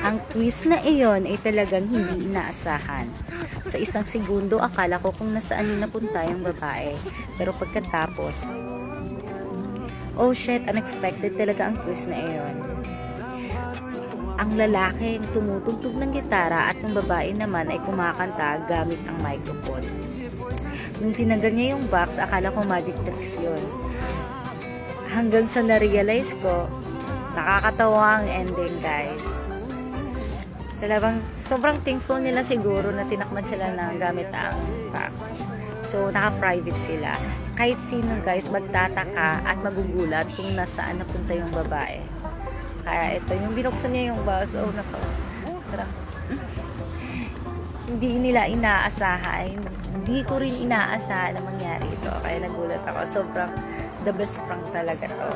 Ang twist na iyon ay talagang hindi inaasahan. Sa isang segundo, akala ko kung nasaan yung napunta yung babae. Pero pagkatapos, oh shit, unexpected talaga ang twist na iyon. Ang lalaki tumutugtog ng gitara at yung babae naman ay kumakanta gamit ang microphone. Nung tinanggal niya yung box, akala ko magic tricks yun. Hanggang sa na-realize ko, nakakatawa ang ending, guys. Talagang sobrang thankful nila siguro na tinakman sila ng gamit ang box. So, naka-private sila. Kahit sino, guys, magtataka at magugulat kung nasaan napunta yung babae. Kaya ito, yung binuksan niya yung box, oh nako. Parang, hindi nila inaasahan. Hindi ko rin inaasahan na mangyari ito. Kaya nagulat ako. Sobrang the best prank talaga to.